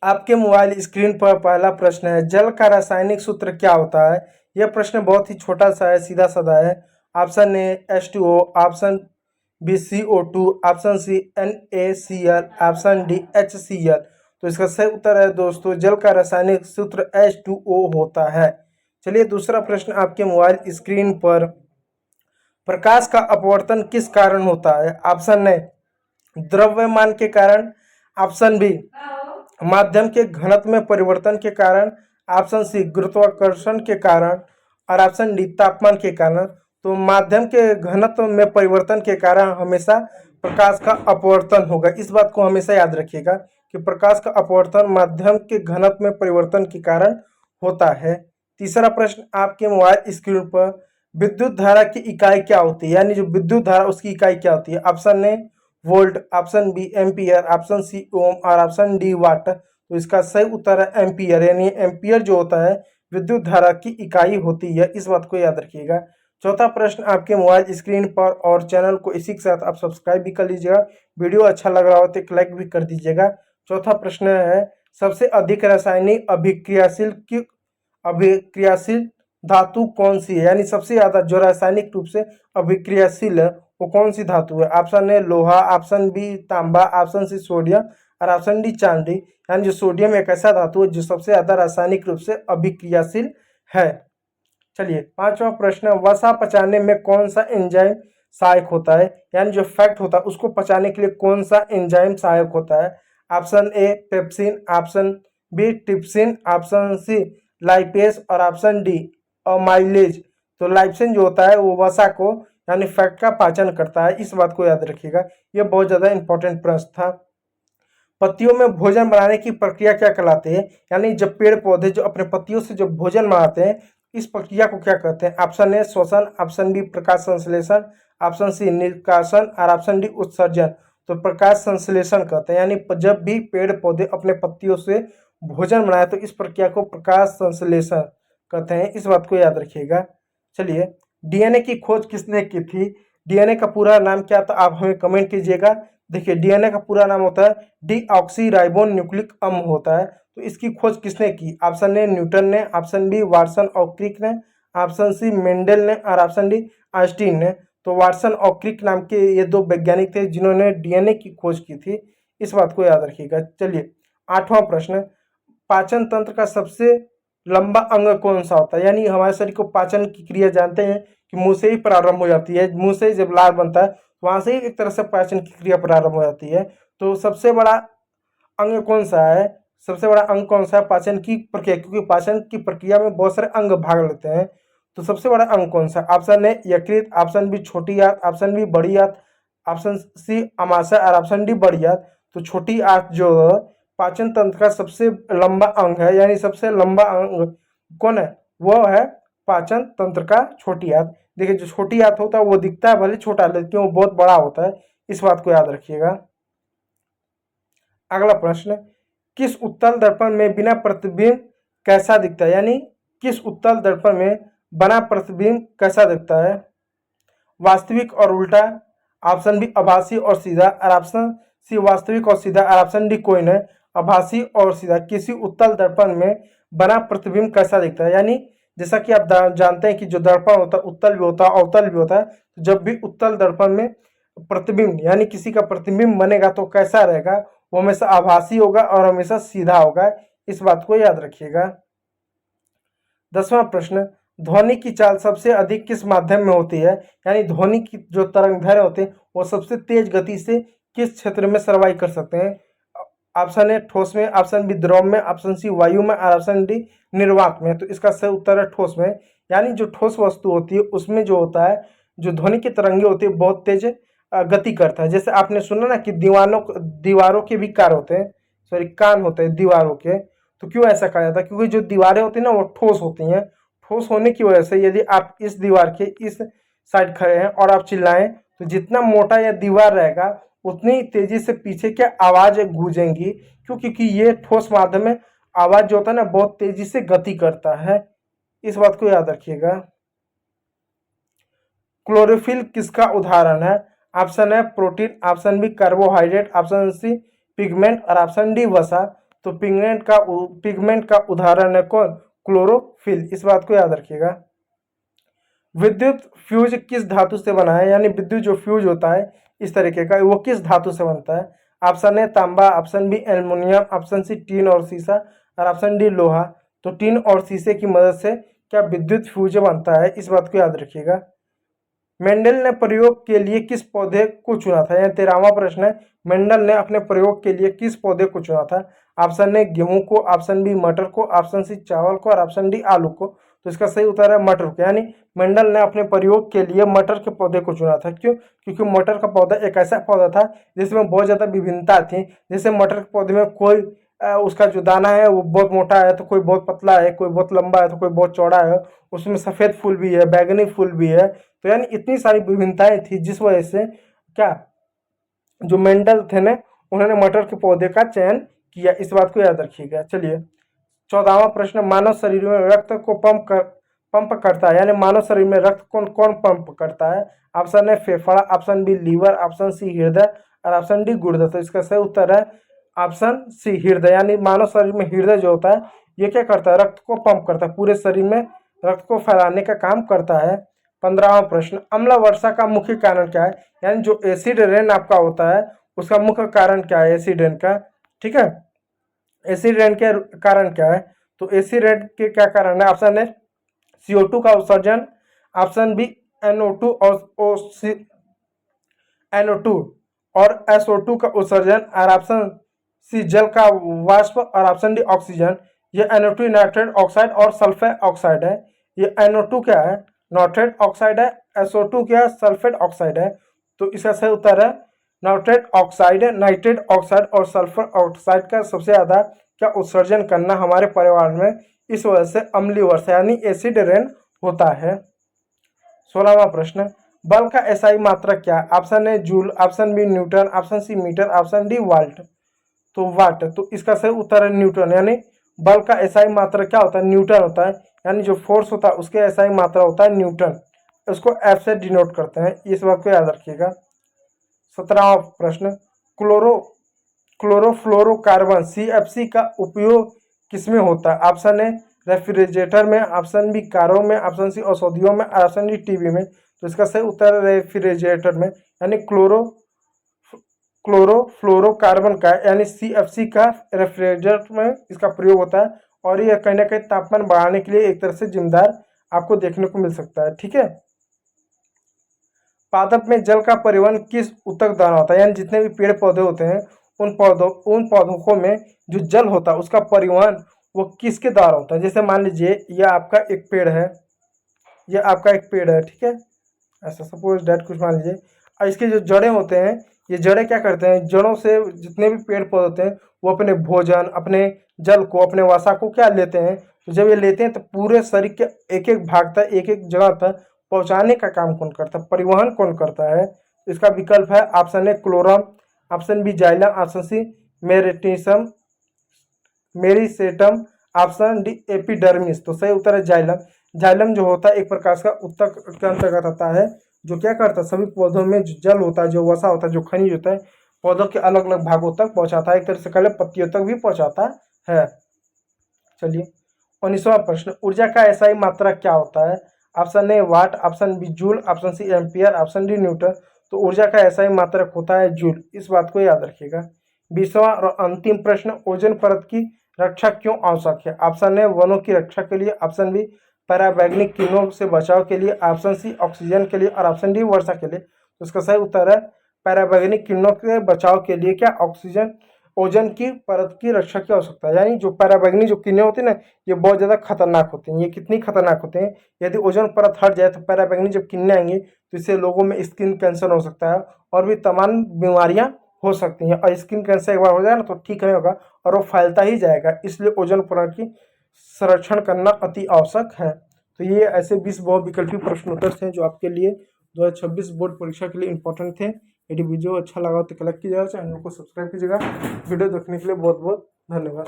आपके mobile screen पर पहला प्रश्न है, जल का रासायनिक सूत्र क्या होता है। यह प्रश्न बहुत ही छोटा सा है, सीधा साधा है। Option A H2O, option B CO2, option C NaCl, option D HCl। तो इसका सही उत्तर है दोस्तों, जल का रासायनिक सूत्र H2O होता है। चलिए दूसरा प्रश्न आपके मोबाइल स्क्रीन पर, प्रकाश का अपवर्तन किस कारण होता है। ऑप्शन ए द्रव्यमान के कारण, ऑप्शन बी माध्यम के घनत्व में परिवर्तन के कारण, ऑप्शन सी गुरुत्वाकर्षण के कारण और ऑप्शन डी तापमान के कारण। तो माध्यम के घनत्व में परिवर्तन के कारण हमेशा प्रकाश का अपवर्तन होगा। इस बात को हमेशा याद रखिएगा कि प्रकाश का अपवर्तन माध्यम के घनत्व में परिवर्तन के कारण होता है। तीसरा प्रश्न आपके मोबाइल स्क्रीन पर, विद्युत धारा की इकाई क्या होती है, यानी जो विद्युत धारा उसकी इकाई क्या होती है। Option A volt, option B ampere, option C ohm और ऑप्शन डी वाट। तो इसका सही उत्तर है एम्पियर, यानी एम्पियर जो होता है विद्युत धारा की इकाई होती है। इस बात को याद रखिएगा। चौथा प्रश्न आपके मोबाइल स्क्रीन पर, और चैनल को इसी के साथ आप सब्सक्राइब भी कर लीजिएगा। वीडियो अच्छा लग रहा हो तो एक लाइक भी कर दीजिएगा। चौथा प्रश्न है, सबसे अधिक रासायनिक अभिक्रियाशील धातु कौन सी है, यानी सबसे ज्यादा जो रासायनिक रूप से अभिक्रियाशील है वो कौन सी धातु है। ऑप्शन ए लोहा, ऑप्शन बी तांबा, ऑप्शन सी सोडियम और ऑप्शन डी चांदी। यानी जो सोडियम एक ऐसा धातु है जो सबसे ज्यादा रासायनिक रूप से अभिक्रियाशील है। चलिए पांचवा प्रश्न, वसा पचाने में कौन सा एंजाइम सहायक होता है, यानी जो फैक्ट होता है उसको पचाने के लिए कौन सा एंजाइम सहायक होता है। Option A pepsin, option B trypsin, option C lipase और ऑप्शन डी अमाइलेज। तो लाइपेज जो होता है वो वसा को यानी फैट का पाचन करता है। इस बात को याद रखिएगा, यह बहुत ज्यादा इंपॉर्टेंट प्रश्न था। पत्तियों में भोजन बनाने की प्रक्रिया क्या कहलाती है, यानी जब पेड़ पौधे जो अपने पत्तियों से जब भोजन बनाते हैं इस प्रक्रिया को क्या कहते हैं। ऑप्शन ए श्वसन, ऑप्शन बी प्रकाश संश्लेषण, ऑप्शन सी निष्कासन और ऑप्शन डी उत्सर्जन। तो प्रकाश संश्लेषण कहते हैं, यानी जब भी पेड़ पौधे अपने पत्तियों से भोजन बनाए तो इस प्रक्रिया को प्रकाश संश्लेषण कहते हैं। इस बात को याद रखिएगा। चलिए डीएनए की खोज किसने की थी, डीएनए का पूरा नाम क्या था आप हमें कमेंट कीजिएगा। देखिए डीएनए का पूरा नाम होता है डीऑक्सी न्यूक्लिक अम्ल होता है। तो इसकी खोज किसने की। ऑप्शन ए न्यूटन ने, ऑप्शन बी वाटसन और क्रिक ने, ऑप्शन सी मेंडल ने और ऑप्शन डी आइंस्टीन ने। तो वाटसन और क्रिक नाम के ये दो वैज्ञानिक थे जिन्होंने डीएनए की खोज की थी। इस बात को याद रखिएगा। चलिए आठवां प्रश्न, पाचन तंत्र का सबसे लंबा अंग कौन सा होता है, यानी हमारे शरीर को पाचन की क्रिया जानते हैं कि मुंह से ही प्रारंभ हो जाती है। मुंह से जब लार बनता है वहां से ही एक तरह से पाचन की क्रिया प्रारंभ हो जाती है। तो सबसे बड़ा अंग कौन सा है, सबसे बड़ा अंग कौन सा है पाचन की प्रक्रिया, क्योंकि पाचन की प्रक्रिया में बहुत सारे अंग भाग लेते हैं। तो सबसे बड़ा अंग कौन सा। ऑप्शन ए यकृत, ऑप्शन बी छोटी आंत, ऑप्शन बी बड़ी आंत, ऑप्शन सी अमाशय और ऑप्शन डी बड़ी आंत। तो छोटी आंत जो पाचन तंत्र का सबसे लंबा अंग है, यानी सबसे लंबा अंग कौन है, वो है पाचन तंत्र का छोटी आंत। देखिए जो छोटी आंत होता है वो दिखता है भले छोटा लेकिन वो बहुत बड़ा होता है। इस बात को याद रखिएगा। अगला प्रश्न, किस उत्तल दर्पण में बिना प्रतिबिंब कैसा दिखता है, यानी किस उत्तल दर्पण में बना प्रतिबिंब कैसा दिखता है। वास्तविक और उल्टा, ऑप्शन बी आभासी और सीधा और ऑप्शन सी वास्तविक और सीधा और ऑप्शन डी कोई नहीं। आभासी और सीधा, किसी उत्तल दर्पण में बना प्रतिबिंब कैसा दिखता है, यानी जैसा कि आप जानते हैं कि जो दर्पण होता है उत्तल भी होता है अवतल भी होता है। तो जब भी उत्तल दर्पण में प्रतिबिंब यानी किसी का प्रतिबिंब बनेगा तो कैसा रहेगा, वो हमेशा आभासी होगा और हमेशा सीधा होगा। इस बात को याद रखिएगा। 10वां प्रश्न, ध्वनि की चाल सबसे अधिक किस माध्यम में होती है, यानी ध्वनि की जो तरंग दैर्ध्य होते हैं वो सबसे तेज गति से किस क्षेत्र में सर्वाइव कर सकते हैं। ऑप्शन ए ठोस में, ऑप्शन बी द्रव में, ऑप्शन सी वायु में और ऑप्शन डी निर्वात में। तो इसका सही उत्तर है ठोस में, यानी जो ठोस वस्तु होती है उसमें जो होता है जो ध्वनि की तरंगे होती है बहुत तेज गति करता है। जैसे आपने सुना ना कि दीवारों के भी कार होते हैं, सॉरी कान होते हैं दीवारों के। तो क्यों ऐसा कहा जाता है, क्योंकि जो दीवारें होती हैं ना वो ठोस होती हैं। ठोस होने की वजह से यदि आप इस दीवार के इस साइड खड़े हैं और आप चिल्लाएं तो जितना मोटा यह दीवार रहेगा उतनी तेजी से पीछे क्या आवाज गूंजेंगी, क्योंकि ये ठोस माध्यम में आवाज जो होता है ना बहुत तेजी से गति करता है। इस बात को याद रखिएगा। क्लोरोफिल किसका उदाहरण है। ऑप्शन है protein, option B carbohydrate, option C pigment और ऑप्शन डी वसा। तो पिगमेंट का उदाहरण है कौन? क्लोरोफिल। इस बात को याद रखिएगा। विद्युत फ्यूज किस धातु से बना है, यानी विद्युत जो फ्यूज होता है इस तरीके का, वो किस धातु से बनता है? ऑप्शन ए तांबा, option B aluminium, option C tin और सीसा और ऑप्शन डी लोहा। तो टीन और शीशे की मदद से क्या विद्युत फ्यूज बनता है, इस बात को याद रखिएगा। मेंडल ने प्रयोग के लिए किस पौधे को चुना था? यह 13वां प्रश्न है। मेंडल ने अपने प्रयोग के लिए किस पौधे को चुना था? ऑप्शन ए गेहूं को, ऑप्शन बी मटर को, ऑप्शन सी चावल को और ऑप्शन डी आलू को। तो इसका सही उत्तर है मटर को, यानी मेंडल ने अपने प्रयोग के लिए मटर के पौधे को चुना था। क्यों? क्योंकि मटर का पौधा एक ऐसा पौधा था जिसमें बहुत ज़्यादा विभिन्नता थी। जैसे मटर के पौधे में कोई उसका जो दाना है वो बहुत मोटा है, तो कोई बहुत पतला है, कोई बहुत लंबा है, तो कोई बहुत चौड़ा है। उसमें सफ़ेद फूल भी है, बैगनी फूल भी है। तो यानी इतनी सारी विभिन्नताएं थी, जिस वजह से क्या जो मेंडल थे ने उन्होंने मटर के पौधे का चयन किया। इस बात को याद रखिएगा। चलिए 14वां प्रश्न, मानव शरीर में रक्त को पंप करता है, यानी मानव शरीर में रक्त कौन कौन पंप करता है? ऑप्शन है फेफड़ा, option B liver, option C हृदय और ऑप्शन डी गुर्दा। तो इसका सही उत्तर है ऑप्शन सी हृदय, यानी मानव शरीर में हृदय जो होता है ये क्या करता है? रक्त को पंप करता है, पूरे शरीर में रक्त को फैलाने का काम करता है। 15वां प्रश्न, अम्ल वर्षा का मुख्य कारण क्या है? यानी जो एसिड रेन आपका होता है उसका मुख्य कारण क्या है एसिड रेन का? ठीक है, एसिड रेन के कारण क्या है? तो एसिड रेन के क्या कारण है? ऑप्शन है CO2 का उत्सर्जन, ऑप्शन बी NO2 और NO2 और SO2 का उत्सर्जन और ऑप्शन सी जल का वाष्प और ऑप्शन डी ऑक्सीजन। ये NO2 नाइट्रेट ऑक्साइड और सल्फर ऑक्साइड है। ये NO2 क्या है? नाइट्रेट ऑक्साइड है। SO2 क्या है? सल्फेट ऑक्साइड है। तो इसका सही उत्तर है नाइट्रेट ऑक्साइड, नाइट्रेट ऑक्साइड और सल्फर ऑक्साइड का सबसे ज़्यादा क्या उत्सर्जन करना हमारे पर्यावरण में, इस वजह से अम्लीय वर्षा यानी एसिड रेन होता है। 16वां प्रश्न, बल का एसआई मात्रक क्या है? Option A joule, option B newton, option C metre, option D volt. तो वाट। तो इसका सही उत्तर है न्यूटन, यानी बल का एसआई मात्रक क्या होता है? न्यूटन होता है, यानी जो फोर्स होता है उसके एसआई मात्रा होता है न्यूटन। उसको एफ से डिनोट करते हैं, इस बात को याद रखिएगा। 17वां प्रश्न, क्लोरोफ्लोरोकार्बन CFC का उपयोग किसमें होता है? ऑप्शन ए रेफ्रिजरेटर में, ऑप्शन बी कारों में, ऑप्शन सी औषधियों में, ऑप्शन डी टीवी में। तो इसका सही उत्तर है रेफ्रिजरेटर में, यानी क्लोरोफ्लोरोकार्बन का यानी CFC का रेफ्रिजरेटर में इसका प्रयोग होता है। और ये कहीं ना कहीं तापमान बढ़ाने के लिए एक तरह से जिम्मेदार आपको देखने को मिल सकता है। ठीक है, पादप में जल का परिवहन किस ऊतक द्वारा होता है? यानी जितने भी पेड़ पौधे होते हैं उन पौधों में जो जल होता है उसका परिवहन वो किसके द्वारा होता है? जैसे मान लीजिए यह आपका एक पेड़ है, यह आपका एक पेड़ है, ठीक है, ऐसा सपोज डेट कुछ मान लीजिए। और इसके जो जड़ें होते हैं, ये जड़ें क्या करते हैं? जड़ों से जितने भी पेड़ पौधे होते हैं वो अपने भोजन, अपने जल को, अपने वसा को क्या लेते हैं? तो जब ये लेते हैं तो पूरे शरीर के एक एक भाग तक, एक एक जगह तक पहुंचाने का काम कौन करता है? परिवहन कौन करता है? इसका विकल्प है ऑप्शन ए क्लोरम, option B xylem, option C meristem meristem, option D epidermis. तो सही उत्तर है जाइलम। जाइलम जो होता है एक प्रकार का ऊतक के अंतर्गत आता है, जो क्या करता है? सभी पौधों में जो जल होता है, जो वसा होता है, जो खनिज होता है, पौधों के अलग अलग भागों तक पहुंचाता है, एक तरह से कल पत्तियों तक भी पहुंचाता है। चलिए 19वां प्रश्न, ऊर्जा का एसआई मात्रा क्या होता है? Option A watt, option B joule, option C ampere, option D newton. तो ऊर्जा का एसआई मात्रक होता है जूल, इस बात को याद रखिएगा। 20वां और अंतिम प्रश्न, ओजोन परत की रक्षा क्यों आवश्यक है? ऑप्शन ए वनों की रक्षा के लिए, ऑप्शन बी पराबैंगनी किरणों से बचाव के लिए, ऑप्शन सी ऑक्सीजन के लिए और ऑप्शन डी वर्षा के लिए। तो इसका सही उत्तर है पराबैंगनी किरणों के बचाव के लिए क्या ऑक्सीजन ओजोन की परत की रक्षा की आवश्यकता है। यानी जो पराबैंगनी जो किरणें होती है ना, ये बहुत ज़्यादा खतरनाक होती हैं। ये कितनी खतरनाक होते हैं? यदि ओजोन परत हट जाए तो पराबैंगनी जब किरणें आएंगी तो इससे लोगों में स्किन कैंसर हो सकता है और भी तमाम बीमारियां हो सकती हैं। और स्किन कैंसर एक बार हो जाए ना तो ठीक नहीं होगा और वो फैलता ही जाएगा। इसलिए ओजोन परत की संरक्षण करना अति आवश्यक है। तो ये ऐसे 20 बहुविकल्पी प्रश्न उत्तर थे जो आपके लिए 2026 बोर्ड परीक्षा के लिए इंपॉर्टेंट थे। यदि वीडियो अच्छा लगा तो लाइक कीजिएगा, चैनल को सब्सक्राइब कीजिएगा। वीडियो देखने के लिए बहुत बहुत धन्यवाद।